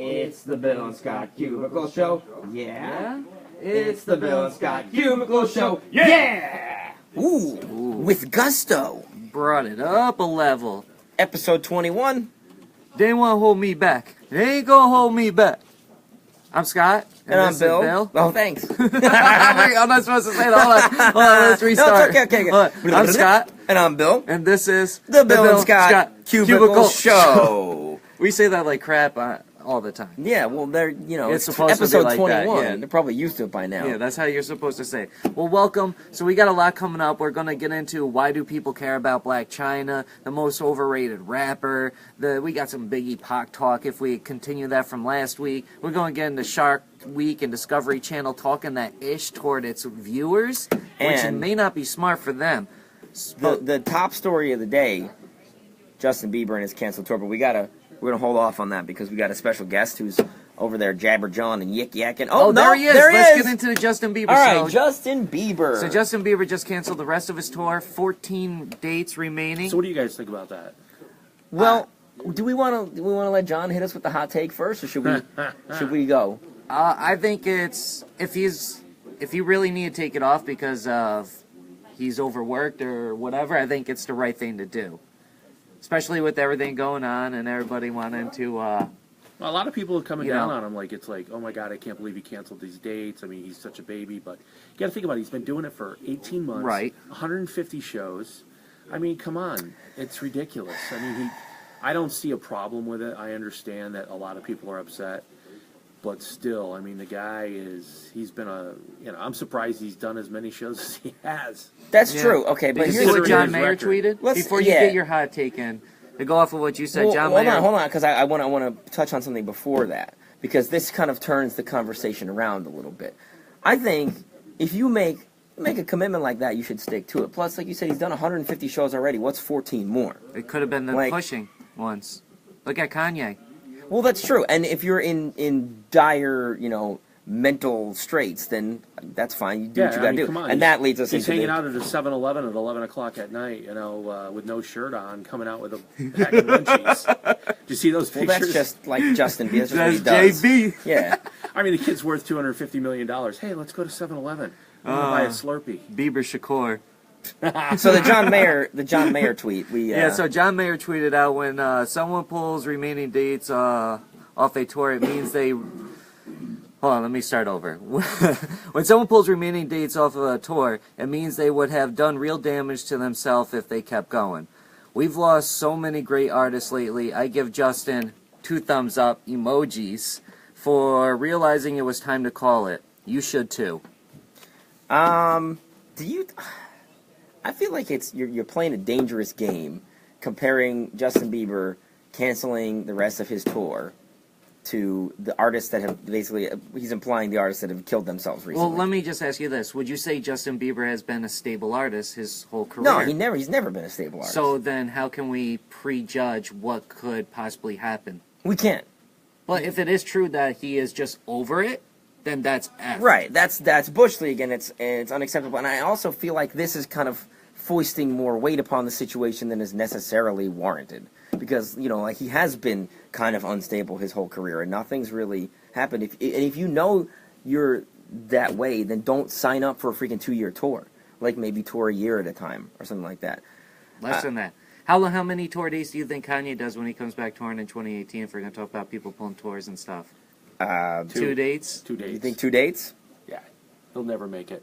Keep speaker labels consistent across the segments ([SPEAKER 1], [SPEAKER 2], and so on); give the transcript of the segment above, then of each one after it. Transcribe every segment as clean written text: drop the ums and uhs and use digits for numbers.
[SPEAKER 1] It's the Bill and Scott Cubicle Show. Yeah. It's the Bill and Scott Cubicle Show. Yeah.
[SPEAKER 2] Ooh, with gusto.
[SPEAKER 3] Brought it up a level.
[SPEAKER 2] Episode 21.
[SPEAKER 3] They ain't want to hold me back. They ain't gonna hold me back. I'm Scott.
[SPEAKER 2] And I'm
[SPEAKER 3] this is
[SPEAKER 2] Bill. Oh, thanks.
[SPEAKER 3] I'm not supposed to say that. Hold on, let's restart.
[SPEAKER 2] No, it's okay.
[SPEAKER 3] I'm Scott.
[SPEAKER 2] And I'm Bill.
[SPEAKER 3] And this is
[SPEAKER 2] the Bill and Scott Cubicle Show.
[SPEAKER 3] We say that like crap all the time.
[SPEAKER 2] Yeah, well, it's
[SPEAKER 3] supposed
[SPEAKER 2] episode
[SPEAKER 3] to be like
[SPEAKER 2] 21.
[SPEAKER 3] that, yeah.
[SPEAKER 2] They're probably used to it by now.
[SPEAKER 3] Yeah, that's how you're supposed to say it. Well, welcome. So we got a lot coming up. We're going to get into why do people care about Blac Chyna, the most overrated rapper. We got some Biggie Pac talk if we continue that from last week. We're going to get into Shark Week and Discovery Channel talking that ish toward its viewers, which may not be smart for them.
[SPEAKER 2] The top story of the day, Justin Bieber and his canceled tour, but we're going to hold off on that because we got a special guest who's over there jabber-jawing and yik-yakking. Oh, no,
[SPEAKER 3] there he is. Let's get into the Justin Bieber show.
[SPEAKER 2] All right, Justin Bieber.
[SPEAKER 3] So Justin Bieber just canceled the rest of his tour, 14 dates remaining.
[SPEAKER 4] So what do you guys think about that?
[SPEAKER 2] Well, do we want to let John hit us with the hot take first, or should we go?
[SPEAKER 3] I think it's if you really need to take it off because of he's overworked or whatever, I think it's the right thing to do. Especially with everything going on and everybody wanting to...
[SPEAKER 4] Well, a lot of people are coming down on him. Like, it's like, oh my God, I can't believe he canceled these dates. I mean, he's such a baby. But you got to think about it. He's been doing it for 18 months.
[SPEAKER 3] Right.
[SPEAKER 4] 150 shows. I mean, come on. It's ridiculous. I mean, I don't see a problem with it. I understand that a lot of people are upset. But still, I mean, the guy he's been I'm surprised he's done as many shows as he has.
[SPEAKER 2] That's true. Okay, but
[SPEAKER 3] Did you
[SPEAKER 2] here's
[SPEAKER 3] see what John Mayer
[SPEAKER 4] record.
[SPEAKER 3] tweeted? Before you get your hot take in, to go off of what you said,
[SPEAKER 2] well,
[SPEAKER 3] John Mayer...
[SPEAKER 2] Hold on, because I want to touch on something before that, because this kind of turns the conversation around a little bit. I think if you make a commitment like that, you should stick to it. Plus, like you said, he's done 150 shows already. What's 14 more?
[SPEAKER 3] It could have been the pushing once. Look at Kanye.
[SPEAKER 2] Well, that's true. And if you're in dire, mental straits, then that's fine. You do what you got to do.
[SPEAKER 4] Come on.
[SPEAKER 2] And that leads us
[SPEAKER 4] he's
[SPEAKER 2] into
[SPEAKER 4] hanging out at a 7-Eleven at 11 o'clock at night, with no shirt on, coming out with a pack of munchies. Do you see those pictures?
[SPEAKER 2] Well, that's just like Justin Bieber. That's what
[SPEAKER 3] That's
[SPEAKER 2] he does.
[SPEAKER 3] JB.
[SPEAKER 2] Yeah.
[SPEAKER 4] I mean, the kid's worth $250 million. Hey, let's go to 7-Eleven. Buy a Slurpee.
[SPEAKER 3] Bieber Shakur.
[SPEAKER 2] So the John Mayer tweet.
[SPEAKER 3] So John Mayer tweeted out when someone pulls remaining dates off a tour, it means they... Hold on, let me start over. When someone pulls remaining dates off of a tour, it means they would have done real damage to themselves if they kept going. We've lost so many great artists lately. I give Justin 2 thumbs up emojis for realizing it was time to call it. You should too.
[SPEAKER 2] I feel like you're playing a dangerous game comparing Justin Bieber canceling the rest of his tour to the artists that have he's implying the artists that have killed themselves recently.
[SPEAKER 3] Well, let me just ask you this. Would you say Justin Bieber has been a stable artist his whole career?
[SPEAKER 2] No, he's never been a stable artist.
[SPEAKER 3] So then how can we prejudge what could possibly happen?
[SPEAKER 2] We can't.
[SPEAKER 3] But if it is true that he is just over it, then that's F.
[SPEAKER 2] Right, that's Bush League, and it's unacceptable. And I also feel like this is kind of foisting more weight upon the situation than is necessarily warranted. Because, he has been kind of unstable his whole career, and nothing's really happened. If you know you're that way, then don't sign up for a freaking 2-year tour. Like, maybe tour a year at a time, or something like that.
[SPEAKER 3] Less than that. How many tour dates do you think Kanye does when he comes back touring in 2018, if we're going to talk about people pulling tours and stuff? 2 dates?
[SPEAKER 4] 2 dates.
[SPEAKER 2] You think 2 dates?
[SPEAKER 4] Yeah. He'll never make it.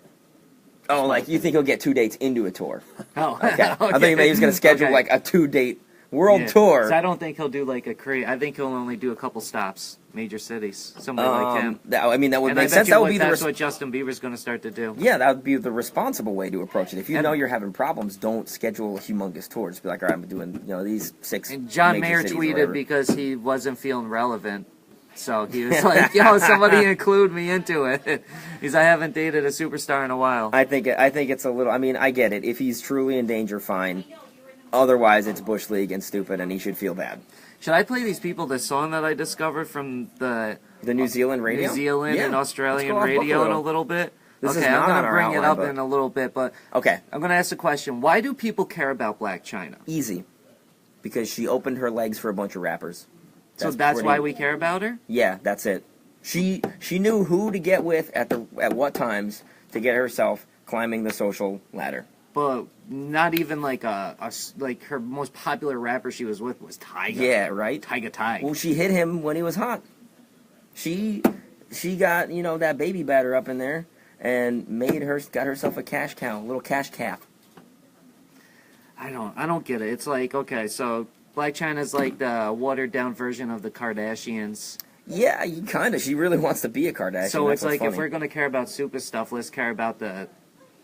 [SPEAKER 2] Oh, like, you think he'll get 2 dates into a tour?
[SPEAKER 3] Oh,
[SPEAKER 2] okay. I thought he was going to schedule, like, a 2-date world tour.
[SPEAKER 3] So I don't think he'll do like I think he'll only do a couple stops, major cities, somebody like him.
[SPEAKER 2] That would
[SPEAKER 3] and
[SPEAKER 2] make sense. That would be
[SPEAKER 3] that's what Justin Bieber's going to start to do.
[SPEAKER 2] Yeah, that would be the responsible way to approach it. If you know you're having problems, don't schedule a humongous tour. Just be like, all right, I'm doing these 6.
[SPEAKER 3] And John Mayer tweeted because he wasn't feeling relevant. So he was like, somebody include me into it. I haven't dated a superstar in a while.
[SPEAKER 2] I think it's a little, I get it. If he's truly in danger, fine. Otherwise, it's Bush League and stupid, and he should feel bad.
[SPEAKER 3] Should I play these people the song that I discovered from the
[SPEAKER 2] New Zealand radio?
[SPEAKER 3] New Zealand and Australian radio in a little bit?
[SPEAKER 2] This is
[SPEAKER 3] I'm
[SPEAKER 2] not
[SPEAKER 3] going to bring it up
[SPEAKER 2] but...
[SPEAKER 3] in a little bit, but
[SPEAKER 2] okay.
[SPEAKER 3] I'm going to ask the question, why do people care about Blac Chyna?
[SPEAKER 2] Easy. Because she opened her legs for a bunch of rappers.
[SPEAKER 3] So that's
[SPEAKER 2] pretty-
[SPEAKER 3] why we care about her?
[SPEAKER 2] Yeah, that's it. She knew who to get with at what times to get herself climbing the social ladder.
[SPEAKER 3] But not even like like her most popular rapper she was with was Tyga.
[SPEAKER 2] Yeah, right?
[SPEAKER 3] Tyga.
[SPEAKER 2] Well, she hit him when he was hot. She got, that baby batter up in there and got herself a cash cow, a little cash calf.
[SPEAKER 3] I don't get it. It's like, okay, so Blac Chyna's like the watered down version of the Kardashians.
[SPEAKER 2] Yeah, kind of. She really wants to be a Kardashian.
[SPEAKER 3] So it's like, if we're going to care about stupid stuff, let's care about the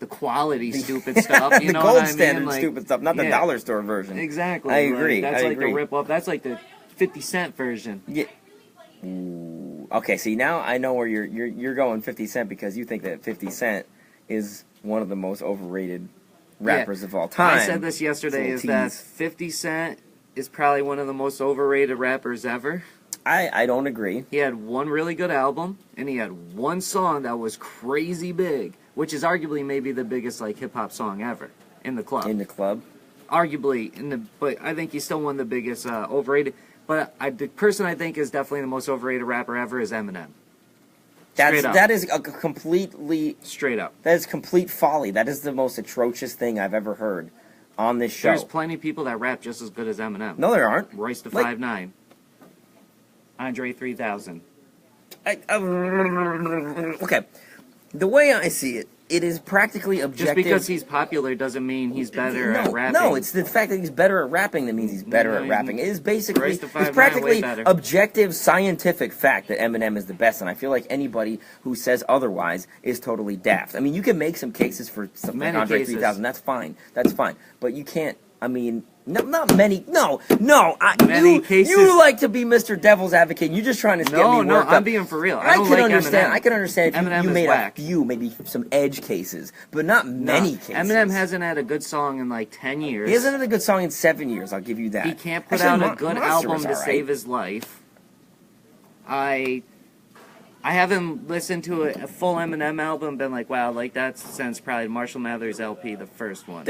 [SPEAKER 3] quality stupid stuff. You
[SPEAKER 2] the
[SPEAKER 3] know
[SPEAKER 2] gold
[SPEAKER 3] what I mean?
[SPEAKER 2] standard
[SPEAKER 3] Like,
[SPEAKER 2] stupid stuff, not the dollar store version.
[SPEAKER 3] Exactly.
[SPEAKER 2] I agree.
[SPEAKER 3] That's
[SPEAKER 2] I
[SPEAKER 3] like
[SPEAKER 2] agree.
[SPEAKER 3] the rip-off. That's like the 50 Cent version.
[SPEAKER 2] Yeah. Ooh. Okay, see, now I know where you're going 50 Cent because you think that 50 Cent is one of the most overrated rappers of all time.
[SPEAKER 3] I said this yesterday, is that 50 Cent is probably one of the most overrated rappers ever.
[SPEAKER 2] I don't agree.
[SPEAKER 3] He had one really good album, and he had one song that was crazy big, which is arguably maybe the biggest like hip-hop song ever in the club.
[SPEAKER 2] In the club?
[SPEAKER 3] Arguably, but I think he's still one of the biggest overrated. But the person I think is definitely the most overrated rapper ever is Eminem.
[SPEAKER 2] That is a completely...
[SPEAKER 3] Straight up.
[SPEAKER 2] That is complete folly. That is the most atrocious thing I've ever heard on this show.
[SPEAKER 3] There's plenty of people that rap just as good as Eminem.
[SPEAKER 2] No, there aren't.
[SPEAKER 3] Royce the 5'9". Andre 3000.
[SPEAKER 2] Okay. The way I see it, it is practically objective.
[SPEAKER 3] Just because he's popular doesn't mean he's better at rapping.
[SPEAKER 2] No, it's the fact that he's better at rapping that means he's better at rapping. It is basically,
[SPEAKER 3] Royce the 5'9"
[SPEAKER 2] it's practically
[SPEAKER 3] way better.
[SPEAKER 2] objective scientific fact that Eminem is the best, and I feel like anybody who says otherwise is totally daft. I mean, you can make some cases for something like
[SPEAKER 3] Many
[SPEAKER 2] Andre
[SPEAKER 3] cases.
[SPEAKER 2] 3000. That's fine. But you can't. I mean, not many. No.
[SPEAKER 3] Many cases.
[SPEAKER 2] You like to be Mr. Devil's Advocate. You're just trying to get me worked up.
[SPEAKER 3] I'm being for real.
[SPEAKER 2] I
[SPEAKER 3] don't
[SPEAKER 2] can
[SPEAKER 3] like
[SPEAKER 2] understand.
[SPEAKER 3] Eminem.
[SPEAKER 2] I can understand if
[SPEAKER 3] Eminem
[SPEAKER 2] you
[SPEAKER 3] is
[SPEAKER 2] made
[SPEAKER 3] whack.
[SPEAKER 2] a few, maybe some edge cases, but not many cases.
[SPEAKER 3] Eminem hasn't had a good song in like 10 years.
[SPEAKER 2] He hasn't had a good song in 7 years. I'll give you that.
[SPEAKER 3] He can't put
[SPEAKER 2] Actually,
[SPEAKER 3] out a good
[SPEAKER 2] Monster
[SPEAKER 3] album
[SPEAKER 2] was
[SPEAKER 3] to
[SPEAKER 2] all right.
[SPEAKER 3] save his life. I haven't listened to a full Eminem album. Been like, wow, like that since probably Marshall Mathers LP, the first one.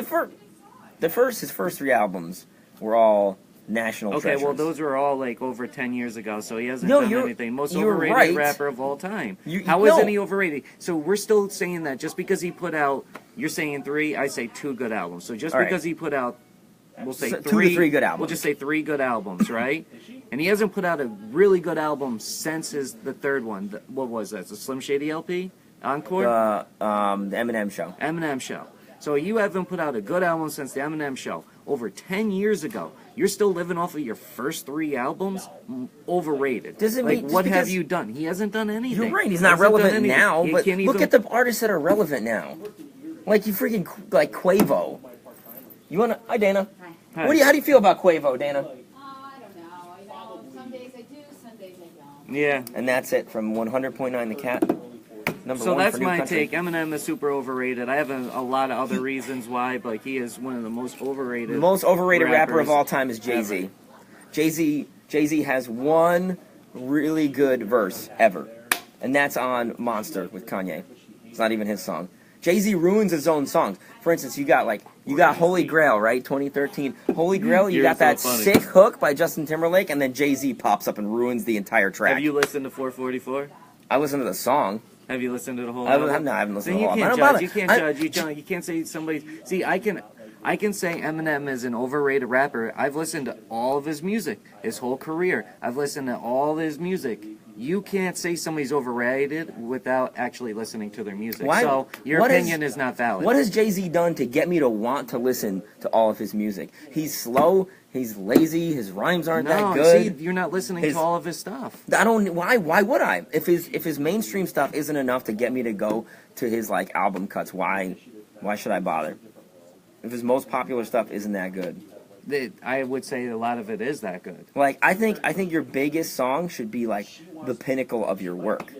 [SPEAKER 2] His first 3 albums were all national treasures.
[SPEAKER 3] Well, those were all like over 10 years ago, so he hasn't
[SPEAKER 2] No,
[SPEAKER 3] done
[SPEAKER 2] you're-
[SPEAKER 3] anything. Most
[SPEAKER 2] you're
[SPEAKER 3] overrated
[SPEAKER 2] right.
[SPEAKER 3] rapper of all time.
[SPEAKER 2] No.
[SPEAKER 3] Isn't he overrated? So we're still saying that just because he put out, you're saying 3, I say 2 good albums. So just
[SPEAKER 2] All right.
[SPEAKER 3] because he put out, we'll say
[SPEAKER 2] So 2 to
[SPEAKER 3] 3,
[SPEAKER 2] 3 good albums.
[SPEAKER 3] We'll just say 3 good albums, right? And he hasn't put out a really good album since the third one. What was that? The Slim Shady LP? Encore?
[SPEAKER 2] The Eminem Show.
[SPEAKER 3] Eminem Show. So you haven't put out a good album since the Eminem Show. Over 10 years ago. You're still living off of your first 3 albums? Overrated.
[SPEAKER 2] Doesn't
[SPEAKER 3] like,
[SPEAKER 2] mean-
[SPEAKER 3] what
[SPEAKER 2] just
[SPEAKER 3] have
[SPEAKER 2] because-
[SPEAKER 3] you done? He hasn't done anything.
[SPEAKER 2] You're right. He's
[SPEAKER 3] He
[SPEAKER 2] not
[SPEAKER 3] hasn't done
[SPEAKER 2] relevant
[SPEAKER 3] anything.
[SPEAKER 2] now,
[SPEAKER 3] He
[SPEAKER 2] but
[SPEAKER 3] can't
[SPEAKER 2] look
[SPEAKER 3] even-
[SPEAKER 2] at the artists that are relevant now. Like you freaking like Quavo. You wanna? Hi, Dana.
[SPEAKER 3] Hi.
[SPEAKER 2] How do you feel about Quavo, Dana?
[SPEAKER 5] I don't know. Some days I do, some days I don't.
[SPEAKER 3] Yeah.
[SPEAKER 2] And that's it from 100.9 The Cat. Number
[SPEAKER 3] So
[SPEAKER 2] 1
[SPEAKER 3] that's
[SPEAKER 2] for New
[SPEAKER 3] my
[SPEAKER 2] Country.
[SPEAKER 3] take. Eminem is super overrated. I have a lot of other reasons why, but he is one of the most overrated.
[SPEAKER 2] The most overrated rapper of
[SPEAKER 3] rappers
[SPEAKER 2] all time is Jay-Z. Jay-Z has one really good verse ever, and that's on Monster with Kanye. It's not even his song. Jay-Z ruins his own songs. For instance, you got Holy Grail, right? 2013 Holy Grail. You
[SPEAKER 3] You're
[SPEAKER 2] got
[SPEAKER 3] so
[SPEAKER 2] that
[SPEAKER 3] funny.
[SPEAKER 2] sick hook by Justin Timberlake, and then Jay-Z pops up and ruins the entire track.
[SPEAKER 3] Have you listened to 444?
[SPEAKER 2] I listened to the song.
[SPEAKER 3] Have you listened to the whole
[SPEAKER 2] I haven't
[SPEAKER 3] album?
[SPEAKER 2] listened to
[SPEAKER 3] Then
[SPEAKER 2] the whole
[SPEAKER 3] you
[SPEAKER 2] album.
[SPEAKER 3] can't
[SPEAKER 2] I
[SPEAKER 3] judge.
[SPEAKER 2] don't
[SPEAKER 3] You can't
[SPEAKER 2] bother.
[SPEAKER 3] judge. You can't say somebody. See, I can say Eminem is an overrated rapper. I've listened to all of his music, his whole career. I've listened to all his music. You can't say somebody's overrated without actually listening to their music.
[SPEAKER 2] Why-
[SPEAKER 3] So your
[SPEAKER 2] what
[SPEAKER 3] opinion is not valid.
[SPEAKER 2] What has Jay-Z done to get me to want to listen to all of his music? He's slow. He's lazy. His rhymes aren't that good.
[SPEAKER 3] See, you're not listening
[SPEAKER 2] His-
[SPEAKER 3] to all of his stuff.
[SPEAKER 2] I don't. Why would I? If his mainstream stuff isn't enough to get me to go to his like album cuts, why should I bother? If his most popular stuff isn't that good,
[SPEAKER 3] I would say a lot of it is that good.
[SPEAKER 2] like I think your biggest song should be like the pinnacle of your work.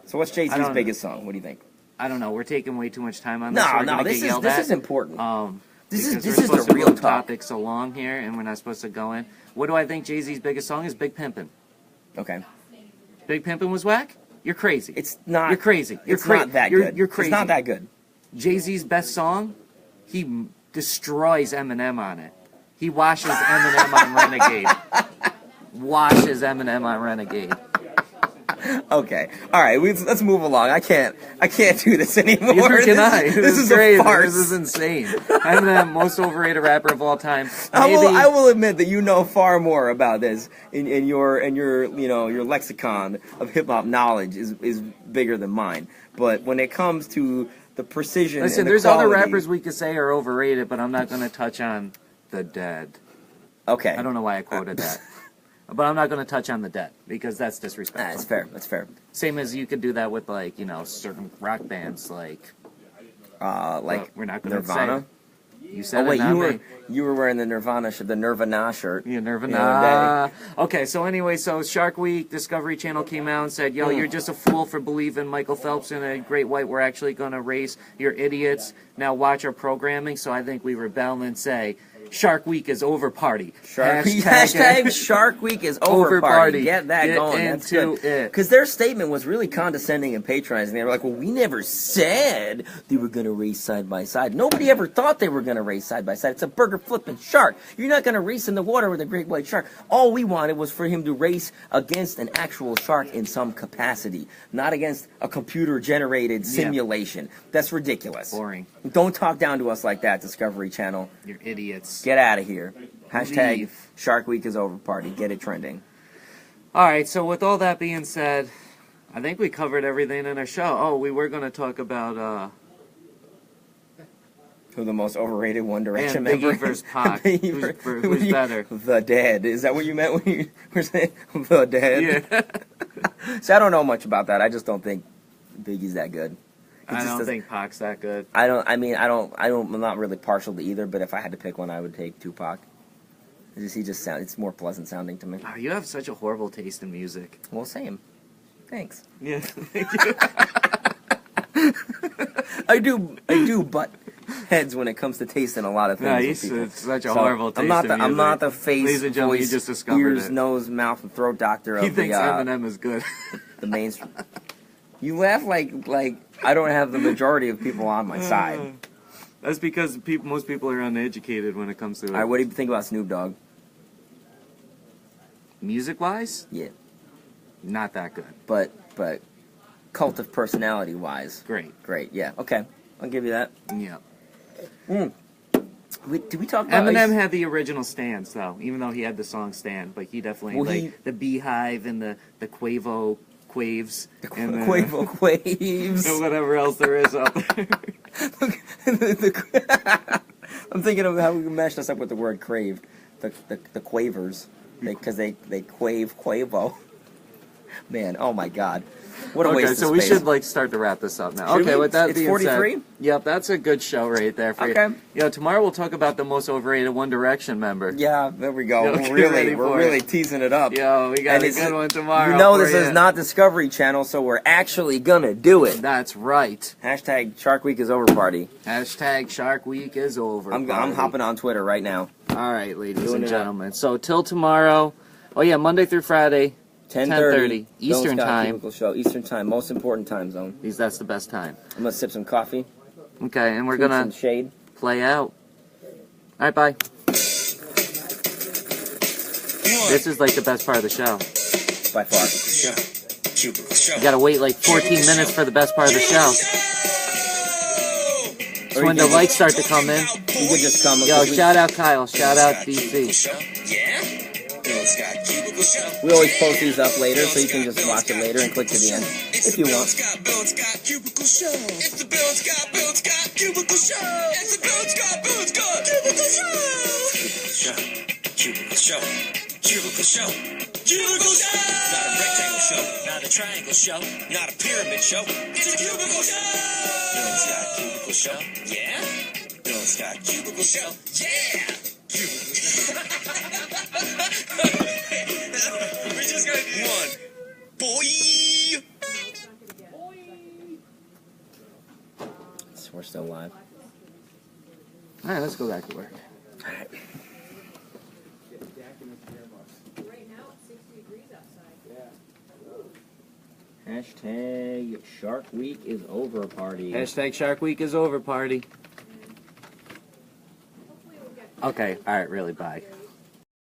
[SPEAKER 2] So what's
[SPEAKER 3] I
[SPEAKER 2] Jay-Z's
[SPEAKER 3] don't-
[SPEAKER 2] biggest song? What do you think?
[SPEAKER 3] I don't know. We're taking way too much time on this.
[SPEAKER 2] No,
[SPEAKER 3] We're gonna
[SPEAKER 2] this
[SPEAKER 3] get
[SPEAKER 2] is
[SPEAKER 3] yelled
[SPEAKER 2] this
[SPEAKER 3] at.
[SPEAKER 2] is important. This
[SPEAKER 3] Because
[SPEAKER 2] is
[SPEAKER 3] we're supposed
[SPEAKER 2] the
[SPEAKER 3] to
[SPEAKER 2] real
[SPEAKER 3] move
[SPEAKER 2] talk.
[SPEAKER 3] topics along here, and we're not supposed to go in. What do I think Jay-Z's biggest song is? Big Pimpin'.
[SPEAKER 2] Okay,
[SPEAKER 3] Big Pimpin' was whack? You're crazy.
[SPEAKER 2] it's not.
[SPEAKER 3] You're crazy. You're
[SPEAKER 2] It's not that good.
[SPEAKER 3] You're crazy.
[SPEAKER 2] It's not that good.
[SPEAKER 3] Jay-Z's best song, he destroys Eminem on it. He washes Eminem on Renegade. washes Eminem on Renegade.
[SPEAKER 2] Okay, all right. Let's move along. I can't do this anymore.
[SPEAKER 3] Neither can I.
[SPEAKER 2] This is
[SPEAKER 3] great.
[SPEAKER 2] a farce.
[SPEAKER 3] This is insane. Eminem, most overrated rapper of all time.
[SPEAKER 2] I will admit that you know far more about this, in your your lexicon of hip hop knowledge is bigger than mine. But when it comes to the precision,
[SPEAKER 3] listen,
[SPEAKER 2] and the
[SPEAKER 3] there's
[SPEAKER 2] quality,
[SPEAKER 3] other rappers we could say are overrated, but I'm not going to touch on the Dead.
[SPEAKER 2] Okay,
[SPEAKER 3] I don't know why I quoted that. But I'm not going to touch on the Dead because that's disrespectful.
[SPEAKER 2] That's fair. That's fair.
[SPEAKER 3] Same as you could do that with certain rock bands like we're not going to
[SPEAKER 2] Nirvana.
[SPEAKER 3] Say. You said
[SPEAKER 2] Oh wait,
[SPEAKER 3] it, not me.
[SPEAKER 2] you were wearing the Nirvana shirt.
[SPEAKER 3] Yeah, Nirvana.
[SPEAKER 2] the other day.
[SPEAKER 3] Okay, so anyway, Shark Week, Discovery Channel came out and said, "Yo, you're just a fool for believing Michael Phelps and a great white. We're actually going to race. You're idiots. Now watch our programming." So I think we rebel and say, Shark Week is over, party.
[SPEAKER 2] Hashtag Shark Week is over, party. Get that going. That's
[SPEAKER 3] into
[SPEAKER 2] good.
[SPEAKER 3] it.
[SPEAKER 2] Because their statement was really condescending and patronizing. They were like, well, we never said they were going to race side by side. Nobody ever thought they were going to race side by side. It's a burger flipping shark. You're not going to race in the water with a great white shark. All we wanted was for him to race against an actual shark in some capacity, not against a computer-generated simulation. That's ridiculous.
[SPEAKER 3] Boring.
[SPEAKER 2] Don't talk down to us like that, Discovery Channel.
[SPEAKER 3] You're idiots.
[SPEAKER 2] Get out of here. Hashtag
[SPEAKER 3] Leave.
[SPEAKER 2] Shark Week is over party. Get it trending.
[SPEAKER 3] All right, so with all that being said, I think we covered everything in our show. Oh, we were going to talk about
[SPEAKER 2] Who the most overrated One Direction
[SPEAKER 3] Biggie
[SPEAKER 2] member
[SPEAKER 3] versus
[SPEAKER 2] is?
[SPEAKER 3] Pac. Who's better?
[SPEAKER 2] The Dead. Is that what you meant when you were saying The Dead?
[SPEAKER 3] Yeah.
[SPEAKER 2] See, I don't know much about that. I just don't think Biggie's that good.
[SPEAKER 3] I don't think Pac's that good.
[SPEAKER 2] I'm not really partial to either, but if I had to pick one, I would take Tupac. It's more pleasant sounding to me.
[SPEAKER 3] Oh, you have such a horrible taste in music.
[SPEAKER 2] Well, same. Thanks.
[SPEAKER 3] Yeah, thank you.
[SPEAKER 2] I do butt heads when it comes to tasting a lot of things.
[SPEAKER 3] No,
[SPEAKER 2] with people.
[SPEAKER 3] such a horrible taste in music.
[SPEAKER 2] I'm not the face,
[SPEAKER 3] Ladies and gentlemen,
[SPEAKER 2] voice,
[SPEAKER 3] you just discovered
[SPEAKER 2] ears,
[SPEAKER 3] it.
[SPEAKER 2] nose, mouth, and throat doctor of
[SPEAKER 3] He thinks Eminem is good.
[SPEAKER 2] the mainstream. You laugh like I don't have the majority of people on my side.
[SPEAKER 3] That's because most people are uneducated when it comes to it.
[SPEAKER 2] All right, what do you think about Snoop Dogg?
[SPEAKER 3] Music-wise?
[SPEAKER 2] Yeah,
[SPEAKER 3] Not that good.
[SPEAKER 2] but cult of personality wise,
[SPEAKER 3] Great.
[SPEAKER 2] Yeah, okay, I'll give you that.
[SPEAKER 3] Yeah.
[SPEAKER 2] Did we talk about
[SPEAKER 3] Eminem had the original stance, though, even though he had the song Stand. But he definitely,
[SPEAKER 2] Well,
[SPEAKER 3] the Beehive and the Quavo Quaves. And
[SPEAKER 2] Quavo Quaves?
[SPEAKER 3] and whatever else there is out there.
[SPEAKER 2] I'm thinking of how we can mash this up with the word crave. The Quavers. Because they quave Quavo. Man, oh my God. What a waste of
[SPEAKER 3] so we
[SPEAKER 2] space.
[SPEAKER 3] should start to wrap this up now.
[SPEAKER 2] Should
[SPEAKER 3] Okay,
[SPEAKER 2] we?
[SPEAKER 3] with that
[SPEAKER 2] It's
[SPEAKER 3] being
[SPEAKER 2] 43?
[SPEAKER 3] said, yep, that's a good show right there for
[SPEAKER 2] Okay.
[SPEAKER 3] you. Tomorrow we'll talk about the most overrated One Direction member.
[SPEAKER 2] Yeah, there we go.
[SPEAKER 3] Yo, get ready
[SPEAKER 2] We're
[SPEAKER 3] for
[SPEAKER 2] really
[SPEAKER 3] it.
[SPEAKER 2] teasing it up.
[SPEAKER 3] Yo, we got
[SPEAKER 2] And
[SPEAKER 3] a
[SPEAKER 2] it's-
[SPEAKER 3] good one tomorrow.
[SPEAKER 2] You know
[SPEAKER 3] for
[SPEAKER 2] this is
[SPEAKER 3] ya.
[SPEAKER 2] not Discovery Channel, so we're actually gonna do it.
[SPEAKER 3] That's right.
[SPEAKER 2] Hashtag Shark Week is over party.
[SPEAKER 3] Hashtag Shark Week is over.
[SPEAKER 2] I'm
[SPEAKER 3] party.
[SPEAKER 2] hopping on Twitter right now.
[SPEAKER 3] All right, ladies
[SPEAKER 2] Doing
[SPEAKER 3] and
[SPEAKER 2] it
[SPEAKER 3] gentlemen. So till tomorrow. Oh yeah, Monday through Friday, 10:30 Eastern time.
[SPEAKER 2] Cubicle Show, Eastern time, most important time zone.
[SPEAKER 3] Because that's the best time.
[SPEAKER 2] I'm gonna sip some coffee.
[SPEAKER 3] Okay, and we're
[SPEAKER 2] Tweet
[SPEAKER 3] gonna
[SPEAKER 2] some shade.
[SPEAKER 3] play out. All right, bye. This is like the best part of the show.
[SPEAKER 2] By far.
[SPEAKER 3] You gotta wait like 14 minutes for the best part of the show. It's when the lights start to come in.
[SPEAKER 2] You could just come.
[SPEAKER 3] Yo, shout out Kyle. Shout out DC.
[SPEAKER 2] We always post these up later, so you can just watch it later and click to the end if you want.
[SPEAKER 6] Cubicle show. Not a rectangle show, not a triangle show, not a pyramid show. It's a cubicle show. Bill and Scott Cubicle show. Yeah. Bill and Scott Cubicle show. Yeah. Cubicle show. We just got one. Boy.
[SPEAKER 2] We're still live.
[SPEAKER 3] All right, let's go back to work.
[SPEAKER 2] All right.
[SPEAKER 5] Right now it's 60 degrees outside.
[SPEAKER 2] Hashtag Shark Week is over party.
[SPEAKER 3] Hashtag Shark Week is over, party.
[SPEAKER 5] Hopefully we'll get
[SPEAKER 3] Okay, all right, really, bye.